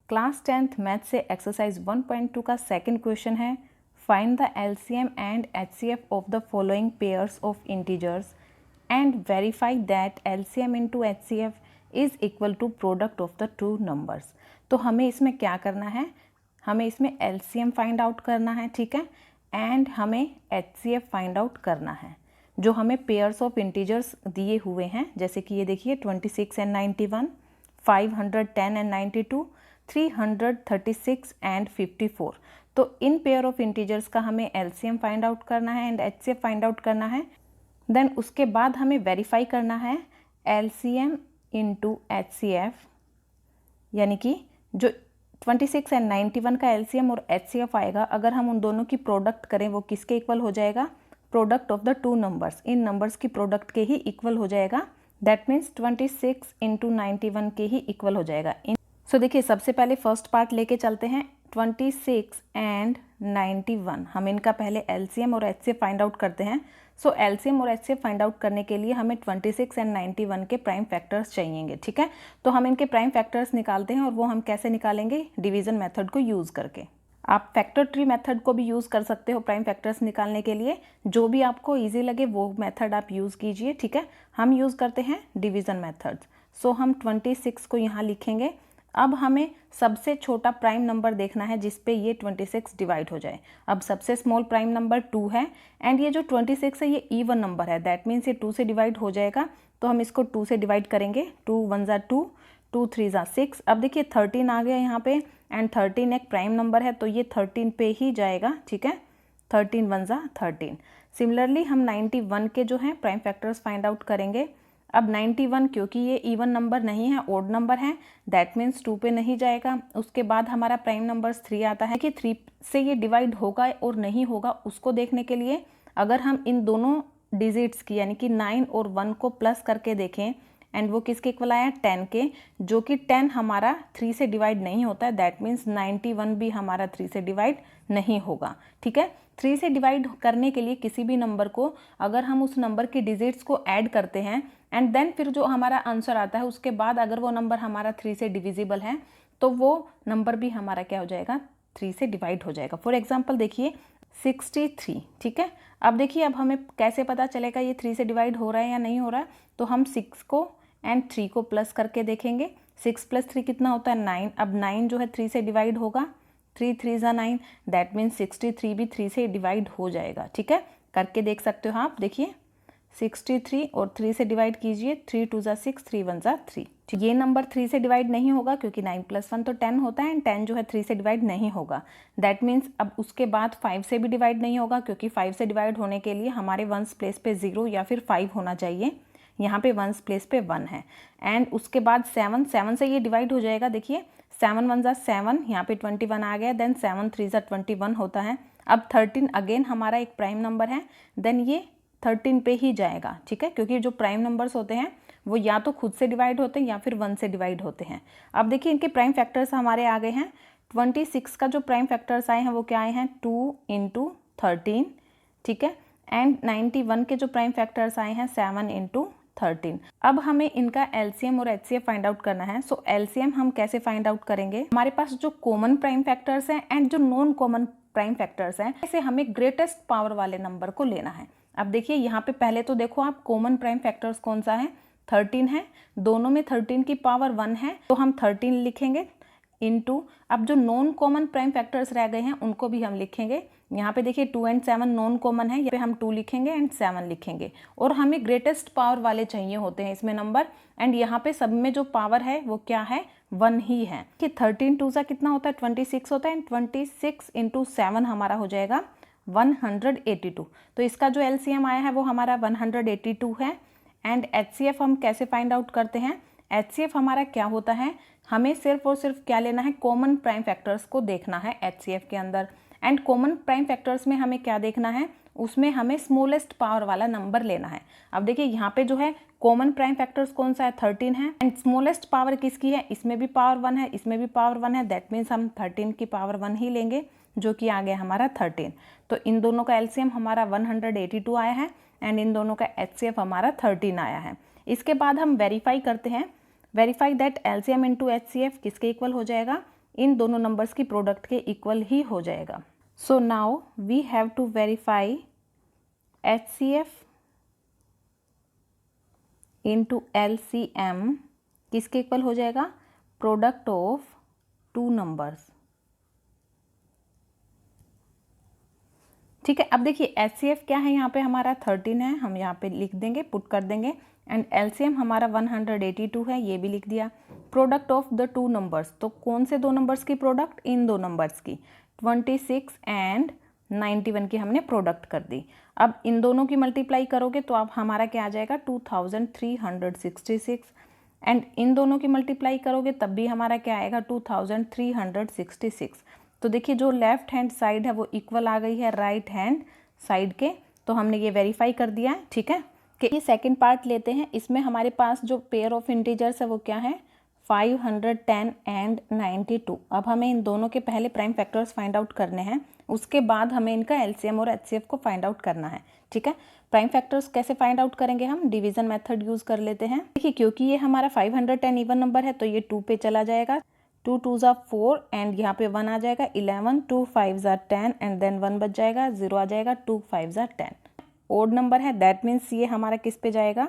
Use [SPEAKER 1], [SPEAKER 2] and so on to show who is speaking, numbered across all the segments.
[SPEAKER 1] Class 10th math से exercise 1.2 का second question है, find the LCM and HCF of the following pairs of integers and verify that LCM into HCF is equal to product of the two numbers. तो हमें इसमें क्या करना है, हमें इसमें एलसीएम फाइंड आउट करना है, ठीक है, एंड हमें एचसीएफ फाइंड आउट करना है। जो हमें पेयर्स ऑफ इंटीजर्स दिए हुए हैं, जैसे कि ये देखिए 26 एंड 91, 510 एंड 92, 336 एंड 54। तो इन पेयर ऑफ इंटीजर्स का हमें एलसीएम फाइंड आउट करना है एंड एचसीएफ फाइंड आउट करना है। देन उसके बाद हमें वेरीफाई करना है एलसीएम इनटू एचसीएफ, यानी कि जो 26 एंड 91 का एलसीएम और एचसीएफ आएगा, अगर हम उन दोनों की प्रोडक्ट करें वो किसके इक्वल हो जाएगा, product of the two numbers, in numbers की प्रोडक्ट के ही इक्वल हो जाएगा। दैट मीन्स 26 इंटू 91 के ही इक्वल हो जाएगा। सो देखिए, सबसे पहले फर्स्ट पार्ट लेके चलते हैं, 26 एंड 91। हम इनका पहले एलसीएम और एचसीएफ फाइंड आउट करते हैं। सो एलसीएम और एचसीएफ फाइंड आउट करने के लिए हमें 26 एंड 91 के प्राइम फैक्टर्स चाहिएंगे, ठीक है। तो हम इनके प्राइम फैक्टर्स निकालते हैं और वो हम कैसे निकालेंगे, डिवीजन मेथड को यूज़ करके। आप फैक्टर ट्री मेथड को भी यूज़ कर सकते हो प्राइम फैक्टर्स निकालने के लिए, जो भी आपको इजी लगे वो मेथड आप यूज़ कीजिए, ठीक है। हम यूज़ करते हैं डिवीज़न मेथड्स। सो हम 26 को यहाँ लिखेंगे। अब हमें सबसे छोटा प्राइम नंबर देखना है जिस पे ये 26 डिवाइड हो जाए। अब सबसे स्मॉल प्राइम नंबर 2 है एंड ये जो 26 है ये इवन नंबर है, दैट मीन्स ये 2 से डिवाइड हो जाएगा। तो हम इसको 2 से डिवाइड करेंगे, 2 1 ज़ा 2, 2 3 ज़ा 6। अब देखिए 13 आ गया यहाँ पे एंड 13 एक प्राइम नंबर है तो ये 13 पे ही जाएगा, ठीक है। 13 1 ज़ा 13। सिमिलरली हम 91 के जो हैं प्राइम फैक्टर्स फाइंड आउट करेंगे। अब 91 क्योंकि ये इवन नंबर नहीं है, ओड नंबर है, दैट मीन्स 2 पे नहीं जाएगा। उसके बाद हमारा प्राइम नंबर्स 3 आता है कि 3 से ये डिवाइड होगा और नहीं होगा उसको देखने के लिए अगर हम इन दोनों डिजिट्स की यानी कि 9 और 1 को प्लस करके देखें एंड वो किसके इक्वल आया, 10 के, जो कि 10 हमारा 3 से डिवाइड नहीं होता है, दैट मीन्स 91 भी हमारा 3 से डिवाइड नहीं होगा, ठीक है। 3 से डिवाइड करने के लिए किसी भी नंबर को अगर हम उस नंबर की डिजिट्स को ऐड करते हैं एंड देन फिर जो हमारा आंसर आता है उसके बाद अगर वो नंबर हमारा 3 से डिविजिबल है तो वो नंबर भी हमारा क्या हो जाएगा, 3 से डिवाइड हो जाएगा। फॉर एग्जाम्पल देखिए 63, ठीक है। अब देखिए, अब हमें कैसे पता चलेगा ये 3 से डिवाइड हो रहा है या नहीं हो रहा है, तो हम 6 को एंड 3 को प्लस करके देखेंगे। 6 + 3 कितना होता है, 9। अब 9 जो है 3 से डिवाइड होगा, 3 3 ज़ा 9, दैट मीन्स 63 भी 3 से डिवाइड हो जाएगा, ठीक है। करके देख सकते हो आप, देखिए 63 और 3 से डिवाइड कीजिए, 3 2 ज़ा 6, 3 1 ज़ा 3। ये नंबर 3 से डिवाइड नहीं होगा क्योंकि 9 + 1 तो 10 होता है एंड 10 जो है 3 से डिवाइड नहीं होगा। दैट मीन्स अब उसके बाद 5 से भी डिवाइड नहीं होगा क्योंकि 5 से डिवाइड होने के लिए हमारे 1s प्लेस पे 0 या फिर 5 होना चाहिए। यहाँ पे 1s प्लेस पे 1 है एंड उसके बाद 7 से ये डिवाइड हो जाएगा। देखिए 7 1 ज़ा 7, यहाँ पे 21 आ गया, देन 7 3 ज़ा 21 होता है। अब 13 अगेन हमारा एक प्राइम नंबर है, देन ये 13 पे ही जाएगा, ठीक है, क्योंकि जो प्राइम नंबर्स होते हैं वो या तो खुद से डिवाइड होते हैं या फिर 1 से डिवाइड होते हैं। अब देखिए इनके प्राइम फैक्टर्स हमारे आ गए हैं। 26 का जो प्राइम फैक्टर्स आए हैं वो क्या आए हैं, 2 × 13, ठीक है, एंड 91 के जो प्राइम फैक्टर्स आए हैं 7 × 13। अब हमें इनका एलसीएम और एचसीएफ फाइंड आउट करना है। सो एलसीएम हम कैसे फाइंड आउट करेंगे, हमारे पास जो कॉमन प्राइम फैक्टर्स हैं एंड जो नॉन कॉमन प्राइम फैक्टर्स हैं, ऐसे हमें ग्रेटेस्ट पावर वाले नंबर को लेना है। अब देखिए यहाँ पे पहले तो देखो आप, कॉमन प्राइम फैक्टर्स कौन सा है, 13 है, दोनों में 13 की पावर 1 है तो हम 13 लिखेंगे इनटू, अब जो नॉन कॉमन प्राइम फैक्टर्स रह गए हैं उनको भी हम लिखेंगे। यहाँ पे देखिए 2 एंड 7 नॉन कॉमन है, यहाँ पे हम 2 लिखेंगे एंड 7 लिखेंगे। और हमें ग्रेटेस्ट पावर वाले चाहिए होते हैं इसमें नंबर, एंड यहाँ पे सब में जो पावर है वो क्या है, 1 ही है कि 13 2 सा कितना होता है, 26 होता है एंड 26 × 7 हमारा हो जाएगा 182। तो इसका जो एलसीएम आया है वो हमारा 182 है। एंड एचसीएफ हम कैसे फाइंड आउट करते हैं, एचसीएफ हमारा क्या होता है, हमें सिर्फ और सिर्फ क्या लेना है, कॉमन प्राइम फैक्टर्स को देखना है एचसीएफ के अंदर। एंड कॉमन प्राइम फैक्टर्स में हमें क्या देखना है, उसमें हमें स्मॉलेस्ट पावर वाला नंबर लेना है। अब देखिए यहाँ पे जो है कॉमन प्राइम फैक्टर्स कौन सा है, 13 है एंड स्मॉलेस्ट पावर किसकी है, इसमें भी पावर 1 है, इसमें भी पावर 1 है, दैट मीन्स हम 13 की पावर 1 ही लेंगे जो कि आ गया हमारा 13। तो इन दोनों का एलसीएम हमारा 182 आया है एंड इन दोनों का एचसीएफ हमारा 13 आया है। इसके बाद हम वेरीफाई करते हैं, verify that LCM into HCF किसके इक्वल हो जाएगा, इन दोनों नंबर्स की प्रोडक्ट के इक्वल ही हो जाएगा। So now we have to verify HCF into LCM किसके इक्वल हो जाएगा, प्रोडक्ट ऑफ टू नंबर्स। ठीक है, अब देखिए HCF क्या है, यहाँ पे हमारा 13 है, हम यहाँ पे लिख देंगे, पुट कर देंगे, एंड LCM हमारा 182 है, ये भी लिख दिया। Product of the two numbers, तो कौन से दो नंबर्स की प्रोडक्ट, इन दो नंबर्स की 26 एंड 91 की हमने प्रोडक्ट कर दी। अब इन दोनों की मल्टीप्लाई करोगे तो अब हमारा क्या आ जाएगा 2366, एंड इन दोनों की मल्टीप्लाई करोगे तब भी हमारा क्या आएगा 2366। तो देखिए जो लेफ्ट हैंड साइड है वो इक्वल आ गई है राइट हैंड साइड के, तो हमने ये वेरीफाई कर दिया है। ठीक है, कि ये सेकंड पार्ट लेते हैं, इसमें हमारे पास जो पेयर ऑफ इंटीजर्स है वो क्या है 510 एंड 92। अब हमें इन दोनों के पहले प्राइम फैक्टर्स फाइंड आउट करने हैं, उसके बाद हमें इनका LCM और HCF को फाइंड आउट करना है। ठीक है, प्राइम फैक्टर्स कैसे फाइंड आउट करेंगे, हम डिवीजन मेथड यूज कर लेते हैं। देखिए क्योंकि ये हमारा 510 इवन नंबर है तो ये 2 पे चला जाएगा, 2 2s 4 एंड यहाँ पे 1 आ जाएगा 11, 2 5s 10 एंड देन 1 बच जाएगा, 0 आ जाएगा, 2 5s 10। ओड नंबर है, दैट मीन्स ये हमारा किस पे जाएगा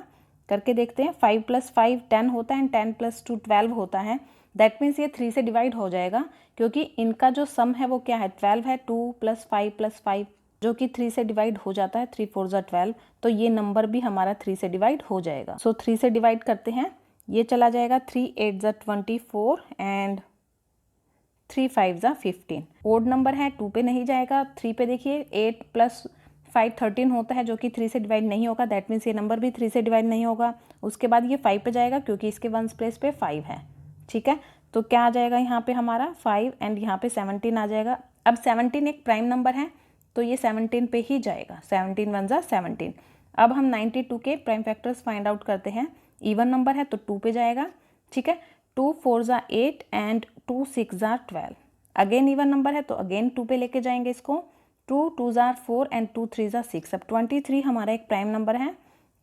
[SPEAKER 1] करके देखते हैं। 5 + 5 10 होता है एंड 10 + 2 12 होता है, दैट मीन्स ये 3 से डिवाइड हो जाएगा, क्योंकि इनका जो सम है वो क्या है 12 है, 2 + 5 + 5 जो कि 3 से डिवाइड हो जाता है, 3 4s 12, तो ये नंबर भी हमारा 3 से डिवाइड हो जाएगा। सो 3 से डिवाइड करते हैं, ये चला जाएगा 3 8s 24 and 3 5s 15। Odd number है, 2 पे नहीं जाएगा, 3 पे देखिए 8 + 5 13 होता है जो कि 3 से डिवाइड नहीं होगा, दैट मीन्स ये नंबर भी 3 से डिवाइड नहीं होगा। उसके बाद ये 5 पे जाएगा क्योंकि इसके वंस प्लेस पे 5 है। ठीक है, तो क्या आ जाएगा यहाँ पे हमारा 5 एंड यहाँ पे 17 आ जाएगा। अब 17 एक प्राइम नंबर है तो ये 17 पे ही जाएगा, 17 1s 17। अब हम 92 के प्राइम फैक्टर्स फाइंड आउट करते हैं, इवन नंबर है तो 2 पे जाएगा। ठीक है, 2 4s 8 and 2 6s 12। Again even number है तो अगेन 2 पे लेके जाएंगे इसको, 2 2s 4 एंड 2 3s 6। अब 23 हमारा एक प्राइम नंबर है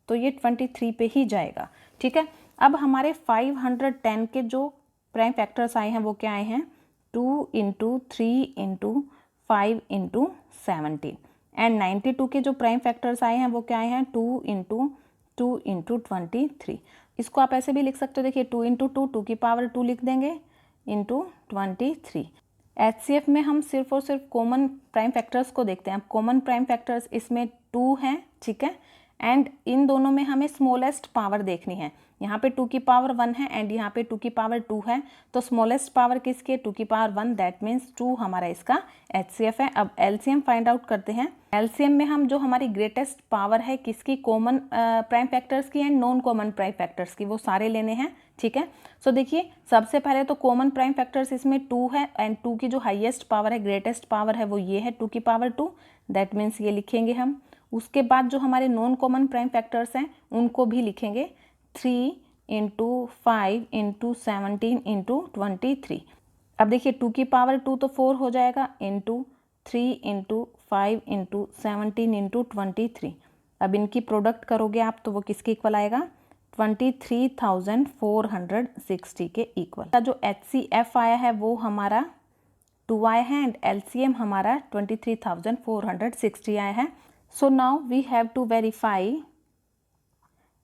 [SPEAKER 1] तो ये 23 पे ही जाएगा। ठीक है, अब हमारे 510 के जो प्राइम फैक्टर्स आए हैं वो क्या आए हैं 2 × 3 × 5 × 17, एंड 92 के जो प्राइम फैक्टर्स आए हैं वो क्या आए हैं 2 × 2 × 23। इसको आप ऐसे भी लिख सकते हो, देखिए 2 × 2 2 की पावर 2 लिख देंगे इंटू 23। HCF में हम सिर्फ और सिर्फ कॉमन प्राइम फैक्टर्स को देखते हैं। अब कॉमन प्राइम फैक्टर्स इसमें 2 हैं, ठीक है, एंड इन दोनों में हमें स्मॉलेस्ट पावर देखनी है। यहाँ पे 2 की पावर 1 है एंड यहाँ पे 2 की पावर 2 है, तो स्मॉलेस्ट पावर किसकी है 2 की पावर 1, दैट मीन्स 2 हमारा इसका HCF है। अब LCM फाइंड आउट करते हैं। LCM में हम जो हमारी ग्रेटेस्ट पावर है किसकी, कॉमन प्राइम फैक्टर्स की and non common prime factors की, वो सारे लेने हैं। ठीक है, सो देखिए सबसे पहले तो कॉमन प्राइम फैक्टर्स इसमें 2 है एंड 2 की जो हाईएस्ट पावर है, ग्रेटेस्ट पावर है वो ये है 2 की पावर 2, दैट मीन्स ये लिखेंगे हम। उसके बाद जो हमारे नॉन कॉमन प्राइम फैक्टर्स हैं उनको भी लिखेंगे, 3 × 5 × 17 × 23। अब देखिए 2 की पावर 2 तो 4 हो जाएगा, इंटू 3 × 5 × 17 × 23। अब इनकी प्रोडक्ट करोगे आप तो वो किसके इक्वल आएगा 23,460 के इक्वल। जो HCF आया है वो हमारा 2 आया है एंड LCM हमारा 23,460 आया है। So now we have to verify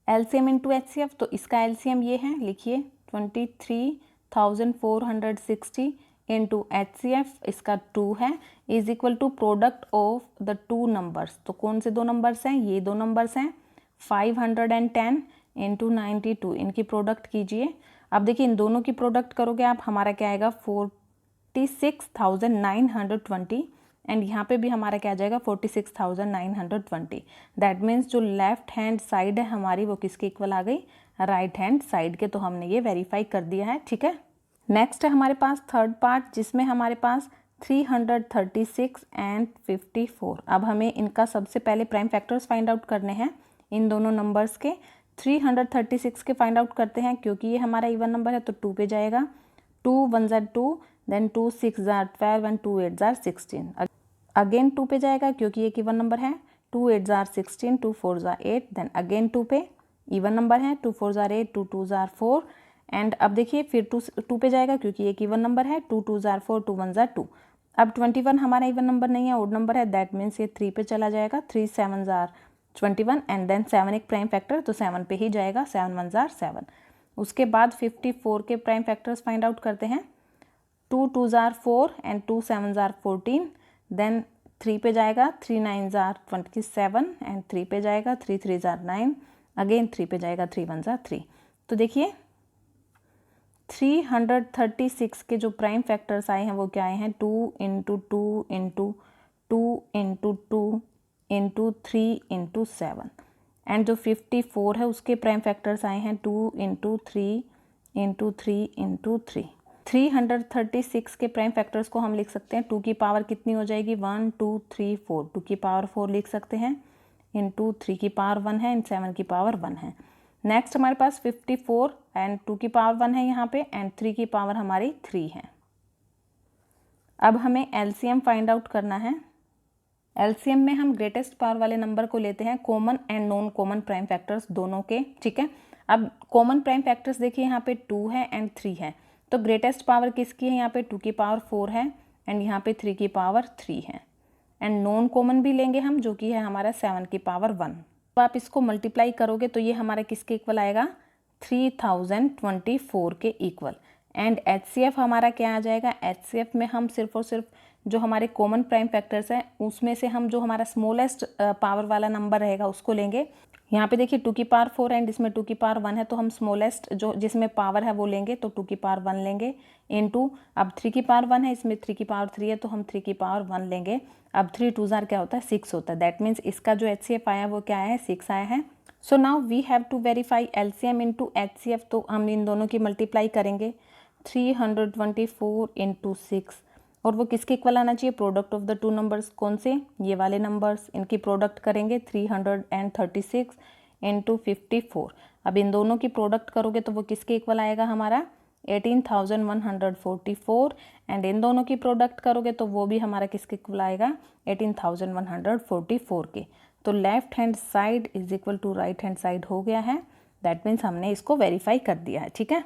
[SPEAKER 1] LCM into HCF। तो इसका LCM ये है, लिखिए 23,460 इंटू HCF, इसका 2 है, is equal to product of the two numbers. तो कौन से दो नंबर्स हैं, ये दो नंबर्स हैं 510 इंटू 92, इनकी प्रोडक्ट कीजिए। अब देखिए इन दोनों की प्रोडक्ट करोगे आप, हमारा क्या आएगा 46,920 एंड यहाँ पे भी हमारा क्या आ जाएगा 46,920। दैट मीन्स जो लेफ्ट हैंड साइड है हमारी वो किसके इक्वल आ गई, राइट हैंड साइड के। तो हमने ये वेरीफाई कर दिया है। ठीक है, नेक्स्ट है हमारे पास थर्ड पार्ट जिसमें हमारे पास 336 एंड 54। अब हमें इनका सबसे पहले प्राइम फैक्टर्स फाइंड आउट करने हैं इन दोनों नंबर्स के। 336 के फाइंड आउट करते हैं, क्योंकि ये हमारा इवन नंबर है तो 2 पे जाएगा, 2 1s 2, then 2 6s 12 and 2 8s 16। Again 2 पे जाएगा क्योंकि ये इवन नंबर है, 2 8s 16, 2 4s 8, देन अगेन 2 पे इवन नंबर है, 2 4s 8, 2 2s 4 एंड अब देखिए फिर टू पे जाएगा क्योंकि एक इवन नंबर है, 2 2 जार 4, 2 1 जार 2। अब 21 हमारा इवन नंबर नहीं है, ओड नंबर है, दैट मीन्स ये 3 पे चला जाएगा, 3 7 जार 21 एंड देन 7 एक प्राइम फैक्टर तो 7 पे ही जाएगा, 7 1 जार 7। उसके बाद 54 के प्राइम फैक्टर्स फाइंड आउट करते हैं, 2 2 जार 4 एंड 2 7 जार 14, देन 3 पे जाएगा, 3 9 जार 27 एंड 3 पे जाएगा, 3 3 जार 9, अगेन 3 पे जाएगा, 3 1 जार 3। तो देखिए 336 के जो प्राइम फैक्टर्स आए हैं वो क्या आए हैं, 2 into 2 into 2 into 2 into 3 into 7 and जो 54 है उसके प्राइम फैक्टर्स आए हैं 2 इंटू 3 इंटू 3 इंटू 3। 336 के प्राइम फैक्टर्स को हम लिख सकते हैं, 2 की पावर कितनी हो जाएगी, 1 2 3 4, 2 की पावर 4 लिख सकते हैं, इंटू 3 की पावर 1 है एंड 7 की पावर 1 है। नेक्स्ट हमारे पास 54 एंड 2 की पावर 1 है यहाँ पे एंड 3 की पावर हमारी 3 है। अब हमें एलसीएम फाइंड आउट करना है। एलसीएम में हम ग्रेटेस्ट पावर वाले नंबर को लेते हैं, common and non common prime factors दोनों के, ठीक है। अब कॉमन प्राइम फैक्टर्स देखिए यहाँ पे 2 है एंड 3 है, तो ग्रेटेस्ट पावर किसकी है, यहाँ पे 2 की पावर 4 है एंड यहाँ पे 3 की पावर 3 है एंड नॉन कॉमन भी लेंगे हम जो कि है हमारा 7 की पावर 1। तो आप इसको मल्टीप्लाई करोगे तो ये हमारा किसके इक्वल आएगा, 3024 के इक्वल। एंड एचसीएफ हमारा क्या आ जाएगा, एचसीएफ में हम सिर्फ और सिर्फ जो हमारे कॉमन प्राइम फैक्टर्स हैं उसमें से हम जो हमारा स्मॉलेस्ट पावर वाला नंबर रहेगा उसको लेंगे। यहाँ पे देखिए 2 की पावर 4 एंड इसमें 2 की पावर 1 है, तो हम स्मॉलेस्ट जो जिसमें पावर है वो लेंगे, तो 2 की पावर 1 लेंगे इनटू, अब 3 की पावर 1 है, इसमें 3 की पावर 3 है तो हम 3 की पावर 1 लेंगे। अब 3 2 जार क्या होता है, 6 होता है, दैट मीन्स इसका जो एचसीएफ आया वो क्या है, 6 आया है। So now we have to verify LCM into HCF, तो हम इन दोनों की मल्टीप्लाई करेंगे, 324 इंटू 6 और वो किसके इक्वल आना चाहिए, product of the two numbers, कौन से, ये वाले नंबर्स, इनकी प्रोडक्ट करेंगे 336 इंटू 54। अब इन दोनों की प्रोडक्ट करोगे तो वो किसके इक्वल आएगा हमारा, 18,144 एंड इन दोनों की प्रोडक्ट करोगे तो वो भी हमारा किसके इक्वल आएगा, 18,144 के। तो left hand side is equal to right hand side हो गया है, दैट मीन्स हमने इसको वेरीफाई कर दिया है, ठीक है।